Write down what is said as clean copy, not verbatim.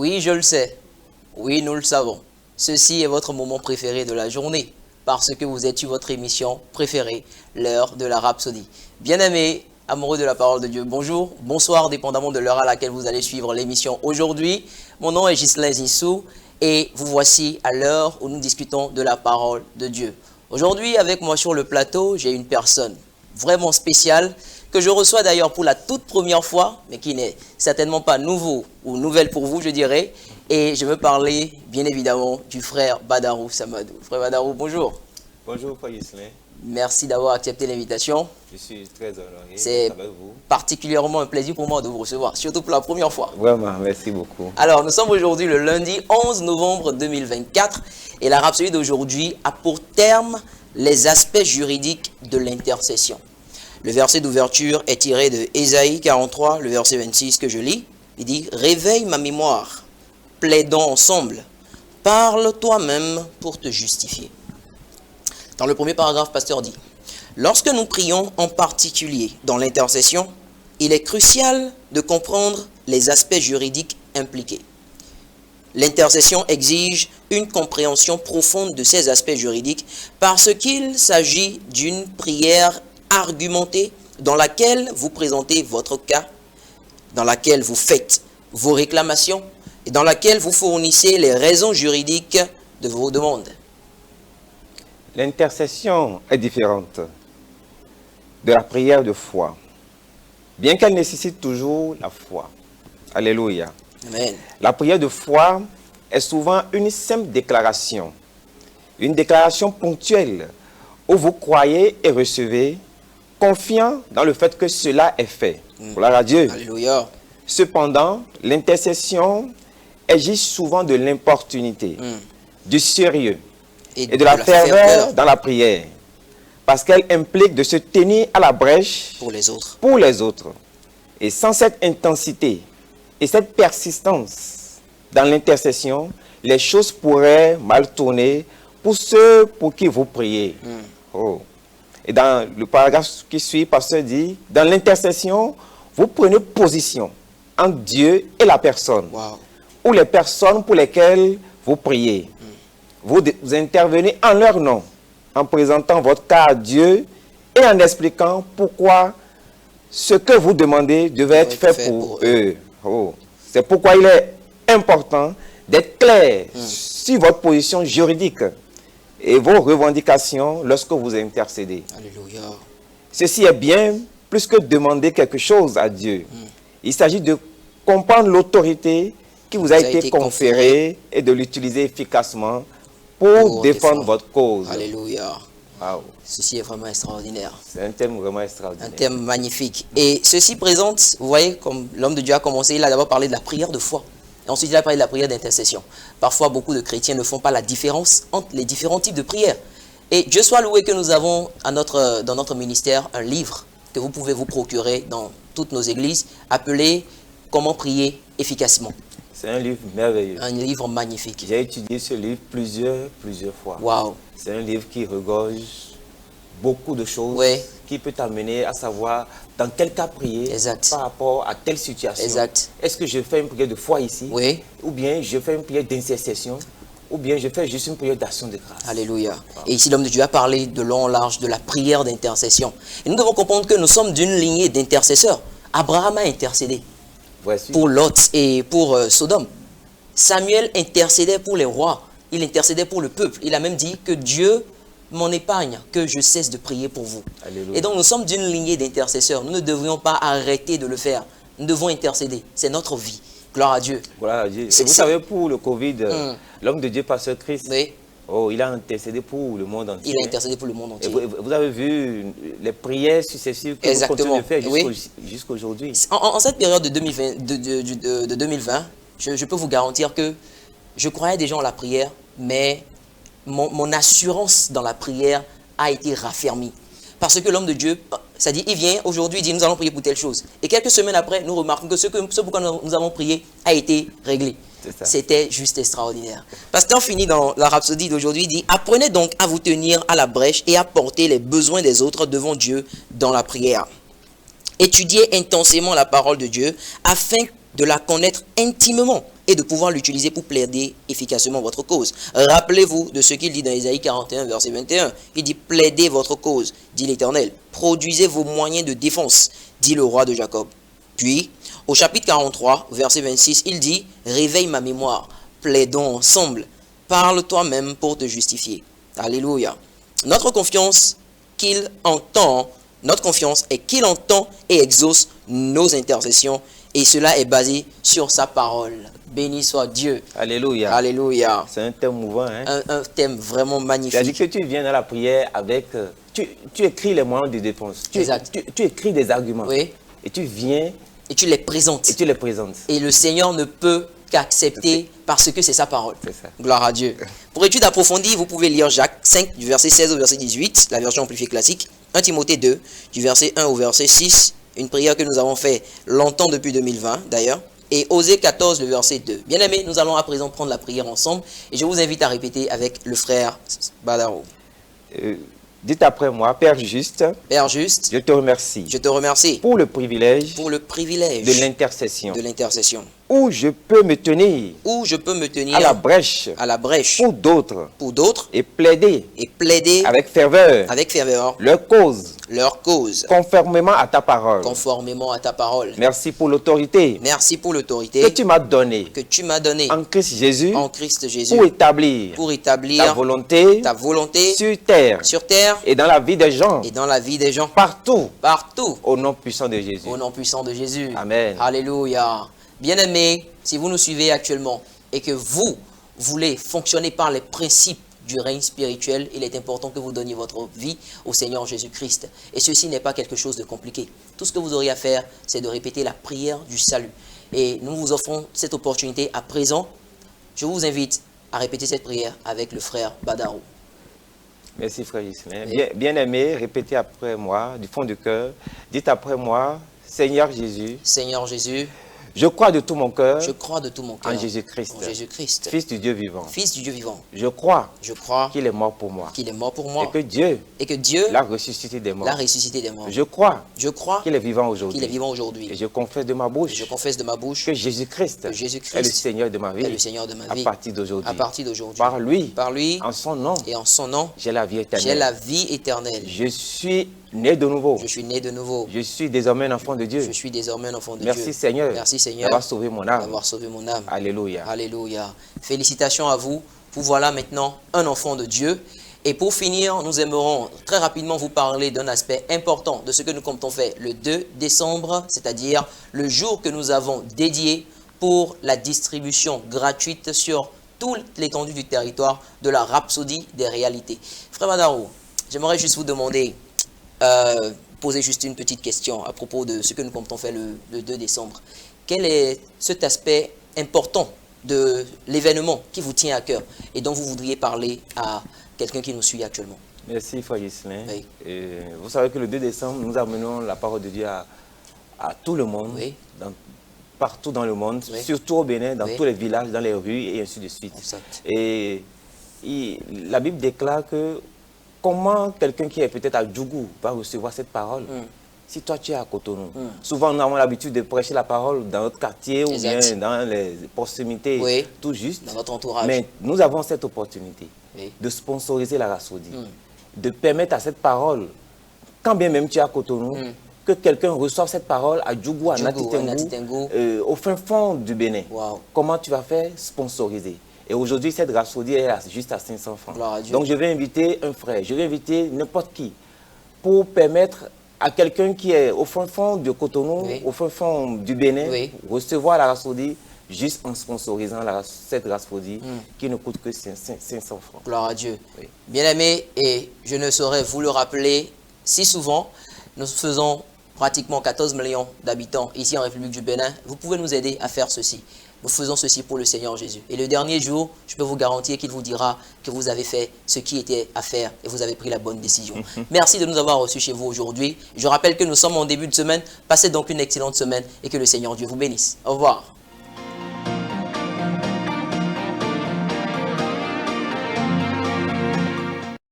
Oui, je le sais. Oui, nous le savons. Ceci est votre moment préféré de la journée, parce que vous êtes sur votre émission préférée, l'heure de la Rhapsodie. Bien-aimés, amoureux de la parole de Dieu, bonjour, bonsoir, dépendamment de l'heure à laquelle vous allez suivre l'émission aujourd'hui. Mon nom est Ghislain Zissou et vous voici à l'heure où nous discutons de la parole de Dieu. Aujourd'hui, avec moi sur le plateau, j'ai une personne vraiment spéciale que je reçois d'ailleurs pour la toute première fois, mais qui n'est certainement pas nouveau ou nouvelle pour vous, je dirais. Et je veux parler, bien évidemment, du frère Badarou Samadou. Frère Badarou, bonjour. Bonjour, frère Ghislain. Merci d'avoir accepté l'invitation. Je suis très honoré C'est avec vous. particulièrement un plaisir pour moi de vous recevoir, surtout pour la première fois. Vraiment, merci beaucoup. Alors, nous sommes aujourd'hui le lundi 11 novembre 2024 et la Rhapsodie d'aujourd'hui a pour terme les aspects juridiques de l'intercession. Le verset d'ouverture est tiré de Ésaïe 43, le verset 26 que je lis. Il dit « Réveille ma mémoire, plaidons ensemble, parle toi-même pour te justifier. » Dans le premier paragraphe, pasteur dit « Lorsque nous prions en particulier dans l'intercession, il est crucial de comprendre les aspects juridiques impliqués. L'intercession exige une compréhension profonde de ces aspects juridiques parce qu'il s'agit d'une prière argumentée dans laquelle vous présentez votre cas, dans laquelle vous faites vos réclamations et dans laquelle vous fournissez les raisons juridiques de vos demandes. L'intercession est différente de la prière de foi, bien qu'elle nécessite toujours la foi. Alléluia. Amen. La prière de foi est souvent une simple déclaration, une déclaration ponctuelle où vous croyez et recevez, confiant dans le fait que cela est fait. Gloire à Dieu. Alléluia. Cependant, l'intercession exige souvent de l'importunité, du sérieux et de la ferveur dans la prière, parce qu'elle implique de se tenir à la brèche pour les autres. Pour les autres. Et sans cette intensité et cette persistance dans l'intercession, les choses pourraient mal tourner pour ceux pour qui vous priez. Oh. Et dans le paragraphe qui suit, le pasteur dit, dans l'intercession, vous prenez position entre Dieu et la personne, ou les personnes pour lesquelles vous priez. Vous intervenez en leur nom, en présentant votre cas à Dieu et en expliquant pourquoi ce que vous demandez devait être fait pour eux. Oh. C'est pourquoi il est important d'être clair sur votre position juridique et vos revendications lorsque vous intercédez. Alléluia. Ceci est bien plus que demander quelque chose à Dieu. Il s'agit de comprendre l'autorité qui vous a été conférée et de l'utiliser efficacement pour défendre votre cause. Alléluia. Wow. Ceci est vraiment extraordinaire. C'est un thème vraiment extraordinaire. Un thème magnifique. Et ceci présente, vous voyez, comme l'homme de Dieu a commencé, il a d'abord parlé de la prière de foi. Et ensuite, il a parlé de la prière d'intercession. Parfois, beaucoup de chrétiens ne font pas la différence entre les différents types de prières. Et Dieu soit loué que nous avons dans notre ministère un livre que vous pouvez vous procurer dans toutes nos églises, appelé « Comment prier efficacement ». C'est un livre merveilleux. Un livre magnifique. J'ai étudié ce livre plusieurs fois. Wow. C'est un livre qui regorge beaucoup de choses, qui peut t'amener à savoir dans quel cas prier par rapport à telle situation. Est-ce que je fais une prière de foi ici? Ou bien je fais une prière d'intercession? Ou bien je fais juste une prière d'action de grâce? Alléluia. Et ici, l'homme de Dieu a parlé de long en large de la prière d'intercession. Et nous devons comprendre que nous sommes d'une lignée d'intercesseurs. Abraham a intercédé pour Lot et pour Sodome. Samuel intercédait pour les rois. Il intercédait pour le peuple. Il a même dit que Dieu m'en épargne, que je cesse de prier pour vous. Alléluia. Et donc nous sommes d'une lignée d'intercesseurs. Nous ne devrions pas arrêter de le faire. Nous devons intercéder. C'est notre vie. Gloire à Dieu. Gloire à Dieu. Et vous savez, pour le Covid, l'homme de Dieu, pasteur Christ, il a intercédé pour le monde entier. Il a intercédé pour le monde entier. Et vous avez vu les prières successives que nous continuons de faire jusqu'à aujourd'hui. En cette période de 2020, je peux vous garantir que je croyais déjà en la prière, mais mon assurance dans la prière a été raffermie. Parce que l'homme de Dieu, ça dit, il vient aujourd'hui, il dit, nous allons prier pour telle chose. Et quelques semaines après, nous remarquons que ce pourquoi nous avons prié a été réglé. C'était juste extraordinaire. Pasteur finit dans la Rhapsodie d'aujourd'hui, il dit, apprenez donc à vous tenir à la brèche et à porter les besoins des autres devant Dieu dans la prière. Étudiez intensément la parole de Dieu afin de la connaître intimement et de pouvoir l'utiliser pour plaider efficacement votre cause. Rappelez-vous de ce qu'il dit dans Isaïe 41, verset 21. Il dit, plaidez votre cause, dit l'Éternel. Produisez vos moyens de défense, dit le roi de Jacob. Puis, au chapitre 43, verset 26, il dit, réveille ma mémoire, plaidons ensemble, parle toi-même pour te justifier. Alléluia. Notre confiance est qu'il entend et exauce nos intercessions, et cela est basé sur sa parole. Béni soit Dieu. Alléluia. Alléluia. C'est un thème mouvant. Hein? Un thème vraiment magnifique. C'est-à-dire que tu viens dans la prière avec... tu écris les moyens de défense. Exact. Tu écris des arguments. Oui. Et tu viens... Et tu les présentes. Et tu les présentes. Et le Seigneur ne peut qu'accepter parce que c'est sa parole. C'est ça. Gloire à Dieu. Pour étude approfondie, vous pouvez lire Jacques 5, du verset 16 au verset 18, la version amplifiée classique. 1 Timothée 2, du verset 1 au verset 6, une prière que nous avons fait longtemps depuis 2020 d'ailleurs. Et Osée 14, le verset 2. Bien aimés, nous allons à présent prendre la prière ensemble. Et je vous invite à répéter avec le frère Badaro. Dites après moi, Père juste, Père juste, je te remercie je te remercie pour le privilège de l'intercession, où je peux me tenir à la brèche pour d'autres et plaider avec ferveur leur cause conformément à ta parole. Merci pour l'autorité que tu m'as donnée en Christ Jésus pour établir ta volonté sur terre et dans la vie des gens partout au nom puissant de Jésus. Amen. Alléluia. Bien-aimés, si vous nous suivez actuellement et que vous voulez fonctionner par les principes du règne spirituel, il est important que vous donniez votre vie au Seigneur Jésus-Christ. Et ceci n'est pas quelque chose de compliqué. Tout ce que vous auriez à faire, c'est de répéter la prière du salut. Et nous vous offrons cette opportunité à présent. Je vous invite à répéter cette prière avec le frère Badaro. Merci frère Gislain. Bien-aimé, répétez après moi du fond du cœur. Dites après moi, Seigneur Jésus. Seigneur Jésus. Je crois de tout mon cœur. Je crois de tout mon cœur. En Jésus-Christ. Fils du Dieu vivant. Je crois. Qu'il est mort pour moi. Et que Dieu l'a ressuscité des morts. Je crois. Qu'il est vivant aujourd'hui. Et je confesse de ma bouche. Que Jésus-Christ est le Seigneur de ma vie. À partir d'aujourd'hui. Par lui. En son nom. J'ai la vie éternelle. Je suis né de nouveau. Je suis désormais un enfant de Dieu. Merci Seigneur. D'avoir sauvé mon âme. Alléluia. Alléluia. Félicitations à vous. Vous voilà maintenant un enfant de Dieu. Et pour finir, nous aimerons très rapidement vous parler d'un aspect important de ce que nous comptons faire le 2 décembre, c'est-à-dire le jour que nous avons dédié pour la distribution gratuite sur toute l'étendue du territoire de la Rhapsodie des réalités. Frère Badaro, j'aimerais juste vous demander, poser juste une petite question à propos de ce que nous comptons faire le 2 décembre. Quel est cet aspect important de l'événement qui vous tient à cœur et dont vous voudriez parler à quelqu'un qui nous suit actuellement? Merci frère Gislain. Oui. Vous savez que le 2 décembre, nous amenons la parole de Dieu à tout le monde, oui. Partout dans le monde, oui. Surtout au Bénin, dans oui. Tous les villages, dans les rues et ainsi de suite. Exact. Et la Bible déclare que comment quelqu'un qui est peut-être à Djougou va recevoir cette parole si toi tu es à Cotonou. Souvent nous avons l'habitude de prêcher la parole dans notre quartier exact. Ou bien dans les proximités, oui. Tout juste. Dans notre entourage. Mais nous avons cette opportunité oui. De sponsoriser la Rhapsodie, de permettre à cette parole, quand bien même tu es à Cotonou, que quelqu'un reçoive cette parole à Djougou, à Natitengu, au fin fond du Bénin. Wow. Comment tu vas faire? Sponsoriser. Et aujourd'hui, cette Rhapsodie est juste à 500 francs. Donc je vais inviter un frère, je vais inviter n'importe qui pour permettre à quelqu'un qui est au fin fond de Cotonou, oui. Au fin fond du Bénin, oui. Recevoir la Rhapsodie juste en sponsorisant cette Rhapsodie qui ne coûte que 500 francs. Gloire à Dieu. Oui. Bien-aimés, et je ne saurais vous le rappeler si souvent, nous faisons pratiquement 14 millions d'habitants ici en République du Bénin. Vous pouvez nous aider à faire ceci. Nous faisons ceci pour le Seigneur Jésus. Et le dernier jour, je peux vous garantir qu'il vous dira que vous avez fait ce qui était à faire et vous avez pris la bonne décision. Merci de nous avoir reçus chez vous aujourd'hui. Je rappelle que nous sommes en début de semaine. Passez donc une excellente semaine et que le Seigneur Dieu vous bénisse. Au revoir.